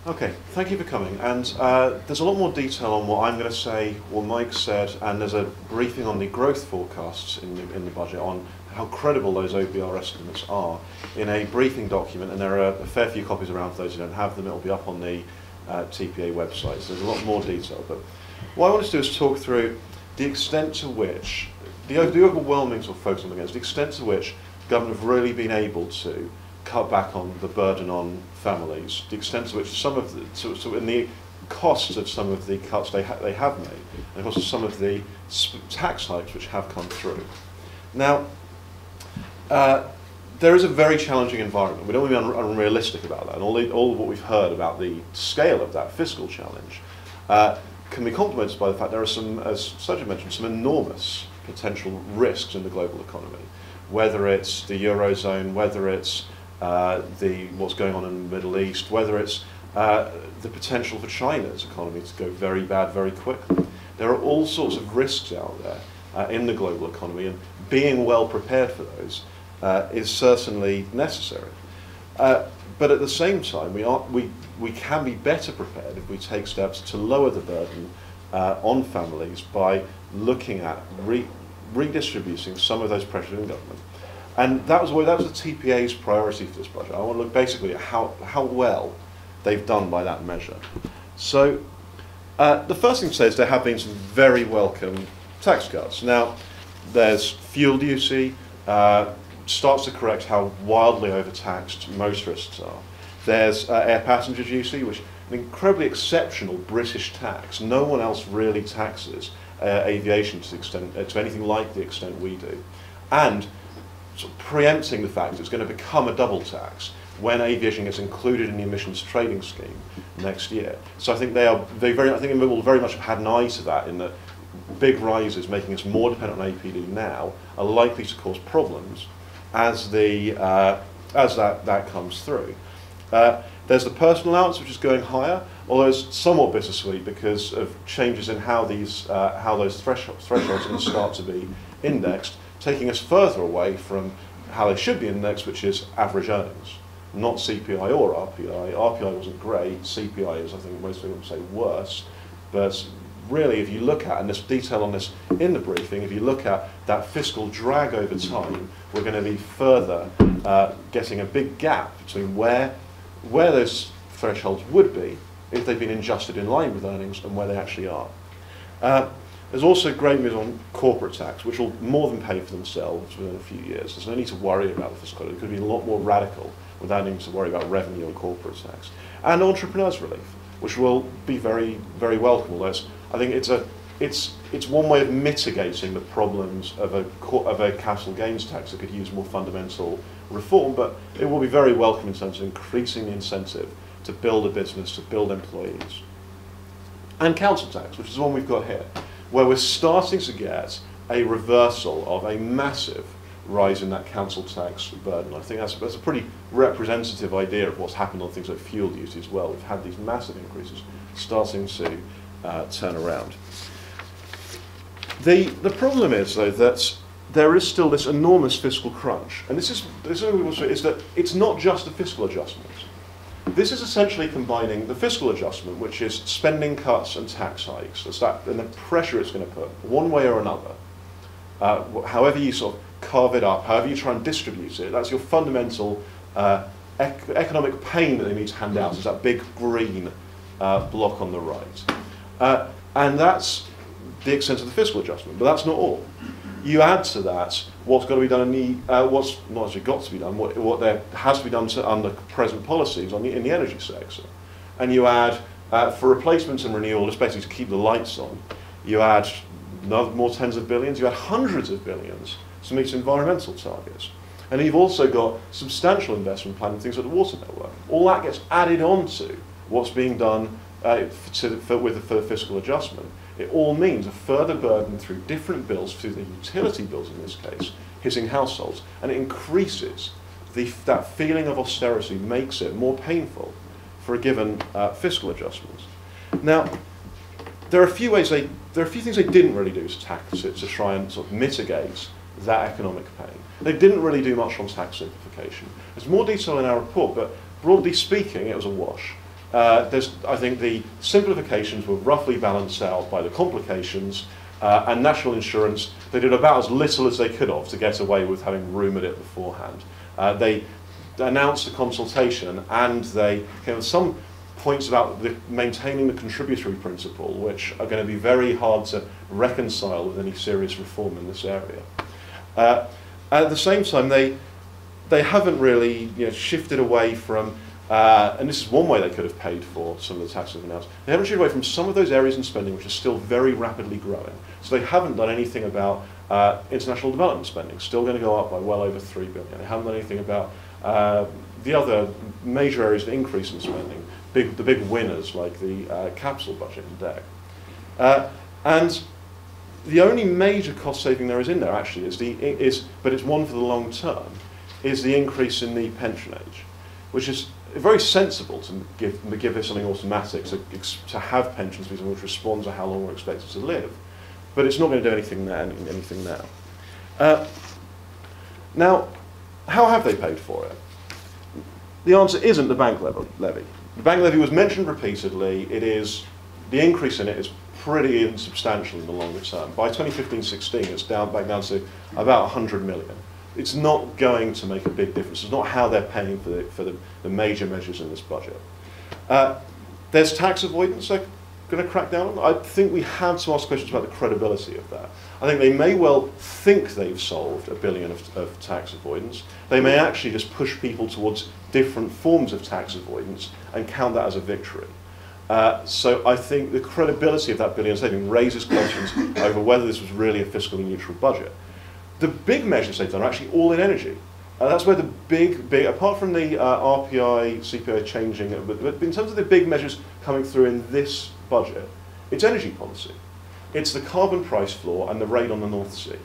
Okay, thank you for coming. And there's a lot more detail on what I'm going to say, what Mike said, and there's a briefing on the growth forecasts in the budget on how credible those OBR estimates are in a briefing document, and there are a fair few copies around for those who don't have them. It'll be up on the TPA website, so there's a lot more detail. But what I want to do is talk through the extent to which, the overwhelming sort of focus on the extent to which government have really been able to cut back on the burden on families, the extent to which some of the, in the costs of some of the cuts they have made, and of course some of the tax hikes which have come through. Now, there is a very challenging environment. We don't want to be unrealistic about that, and all of what we've heard about the scale of that fiscal challenge can be complemented by the fact there are some, as Sergio mentioned, some enormous potential risks in the global economy, whether it's the Eurozone, whether it's what's going on in the Middle East, whether it's the potential for China's economy to go very bad very quickly. There are all sorts of risks out there in the global economy, and being well prepared for those is certainly necessary. But at the same time, we can be better prepared if we take steps to lower the burden on families by looking at redistributing some of those pressures in government. And that was the TPA's priority for this budget. I want to look basically at how well they've done by that measure. So the first thing to say is there have been some very welcome tax cuts. Now, there's fuel duty, starts to correct how wildly overtaxed motorists are. There's air passenger duty, which is an incredibly exceptional British tax. No one else really taxes aviation to anything like the extent we do. And sort of preempting the fact it's going to become a double tax when aviation gets included in the emissions trading scheme next year. So I think they will very much have had an eye to that, in that big rises making us more dependent on APD now are likely to cause problems as that comes through. There's the personal allowance, which is going higher, although it's somewhat bittersweet because of changes in how those thresholds are going to start to be indexed, taking us further away from how they should be indexed, which is average earnings, not CPI or RPI. RPI wasn't great. CPI is, I think most people would say, worse. But really, if you look at, and there's detail on this in the briefing, if you look at that fiscal drag over time, we're going to be further getting a big gap between where those thresholds would be if they've been adjusted in line with earnings and where they actually are. There's also great news on corporate tax, which will more than pay for themselves within a few years. There's no need to worry about the fiscal. It could be a lot more radical without needing to worry about revenue and corporate tax. And entrepreneurs' relief, which will be very, very welcome. Although I think it's one way of mitigating the problems of a capital gains tax that could use more fundamental reform, but it will be very welcome in terms of increasing the incentive to build a business, to build employees. And council tax, which is the one we've got here, where we're starting to get a reversal of a massive rise in that council tax burden. I think that's a pretty representative idea of what's happened on things like fuel duty as well. We've had these massive increases starting to turn around. The problem is, though, that there is still this enormous fiscal crunch, and this is what we will say, is that it's not just a fiscal adjustment. This is essentially combining the fiscal adjustment, which is spending cuts and tax hikes, and the pressure it's going to put, one way or another. However you sort of carve it up, however you try and distribute it, that's your fundamental economic pain that they need to hand out, is that big green block on the right. And that's the extent of the fiscal adjustment, but that's not all. You add to that what's got to be done what's not actually got to be done, what there has to be done under present policies in the energy sector. And you add, for replacement and renewal, just basically to keep the lights on, you add more tens of billions, you add hundreds of billions to meet environmental targets. And you've also got substantial investment plan in things like the water network. All that gets added on to what's being done for the fiscal adjustment. It all means a further burden through different bills, through the utility bills in this case, hitting households, and it increases that feeling of austerity, makes it more painful for a given fiscal adjustment. Now, there are a few things they didn't really do to tax it, to try and sort of mitigate that economic pain. They didn't really do much on tax simplification. There's more detail in our report, but broadly speaking, it was a wash. I think the simplifications were roughly balanced out by the complications, and national insurance, they did about as little as they could have to get away with having rumoured it beforehand. They announced a consultation, and they came with some points about maintaining the contributory principle, which are going to be very hard to reconcile with any serious reform in this area. At the same time, they haven't really shifted away from, and this is one way they could have paid for some of the taxes announced, they haven't shifted away from some of those areas in spending which are still very rapidly growing. So they haven't done anything about international development spending, still going to go up by well over $3 billion. They haven't done anything about the other major areas of increase in spending, the big winners like the capital budget and DEC. And the only major cost saving there is in there actually but it's one for the long term, is the increase in the pension age, which is very sensible to give this something automatic, to have pensions which respond to how long we're expected to live. But it's not going to do anything now. Now, how have they paid for it? The answer isn't the bank levy. The bank levy was mentioned repeatedly. The increase in it is pretty insubstantial in the longer term. By 2015-16, it's back down to about 100 million. It's not going to make a big difference. It's not how they're paying for the major measures in this budget. There's tax avoidance they're going to crack down on. I think we have to ask questions about the credibility of that. I think they may well think they've solved $1 billion of tax avoidance. They may actually just push people towards different forms of tax avoidance and count that as a victory. So I think the credibility of that billion saving raises questions over whether this was really a fiscally neutral budget. The big measures they've done are actually all in energy. That's where the big, apart from the RPI, CPI changing, but in terms of the big measures coming through in this budget, it's energy policy. It's the carbon price floor and the rate on the North Sea.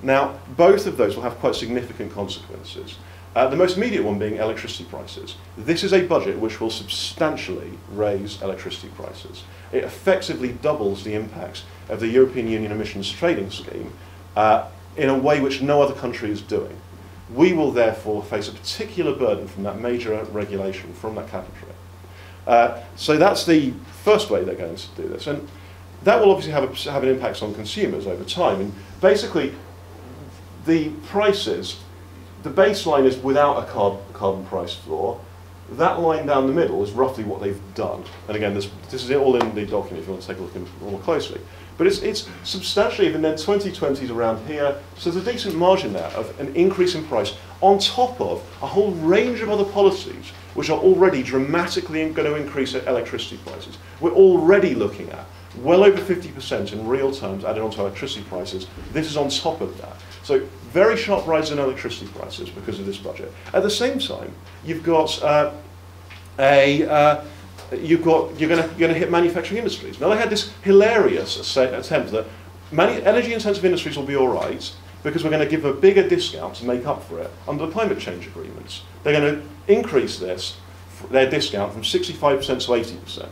Now, both of those will have quite significant consequences. The most immediate one being electricity prices. This is a budget which will substantially raise electricity prices. It effectively doubles the impacts of the European Union emissions trading scheme in a way which no other country is doing. We will therefore face a particular burden from that major regulation, from that cap and trade. So that's the first way they're going to do this. And that will obviously have an impact on consumers over time. And basically, the prices, the baseline is without a carbon price floor. That line down the middle is roughly what they've done. And again, this is all in the document if you want to take a look more closely. But it's substantially, even then 2020 is around here, so there's a decent margin there of an increase in price on top of a whole range of other policies which are already dramatically going to increase electricity prices. We're already looking at well over 50% in real terms added onto electricity prices. This is on top of that. So very sharp rise in electricity prices because of this budget. At the same time, you've got you're going to hit manufacturing industries. Now they had this hilarious attempt that energy-intensive industries will be all right because we're going to give a bigger discount to make up for it under the climate change agreements. They're going to increase their discount from 65% to 80%.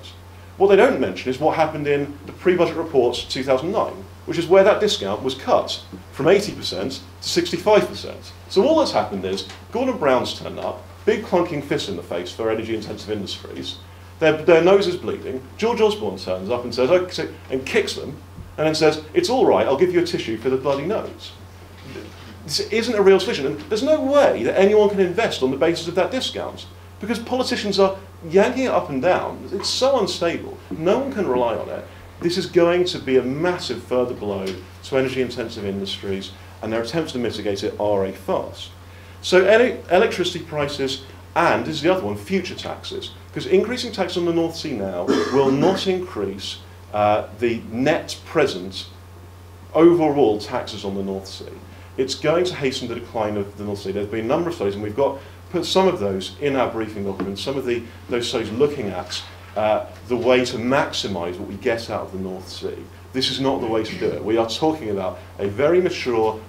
What they don't mention is what happened in the pre-budget reports of 2009, which is where that discount was cut from 80% to 65%. So all that's happened is Gordon Brown's turned up, big clunking fist in the face for energy-intensive industries. Their nose is bleeding. George Osborne turns up and says, okay, and kicks them, and then says, it's all right, I'll give you a tissue for the bloody nose. This isn't a real solution, and there's no way that anyone can invest on the basis of that discount, because politicians are yanking it up and down. It's so unstable. No one can rely on it. This is going to be a massive further blow to energy-intensive industries, and their attempts to mitigate it are a farce. So electricity prices, and this is the other one, future taxes. Because increasing tax on the North Sea now will not increase the net present overall taxes on the North Sea. It's going to hasten the decline of the North Sea. There's been a number of studies, and we've put some of those in our briefing document, some of those studies looking at the way to maximise what we get out of the North Sea. This is not the way to do it. We are talking about a very mature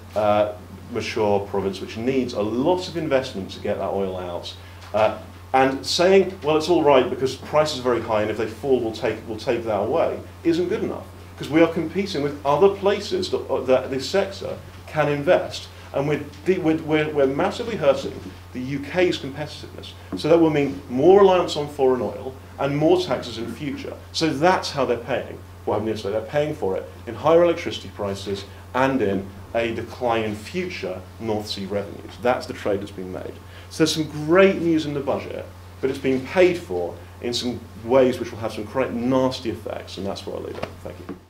province which needs a lot of investment to get that oil out. And saying, well, it's all right because prices are very high and if they fall, we'll take that away, isn't good enough. Because we are competing with other places that this sector can invest. And we're massively hurting the UK's competitiveness. So that will mean more reliance on foreign oil and more taxes in the future. So that's how they're paying what happened yesterday. They're paying for it in higher electricity prices and in a decline in future North Sea revenues. That's the trade that's been made. So there's some great news in the budget, but it's being paid for in some ways which will have some quite nasty effects, and that's where I'll leave it. Thank you.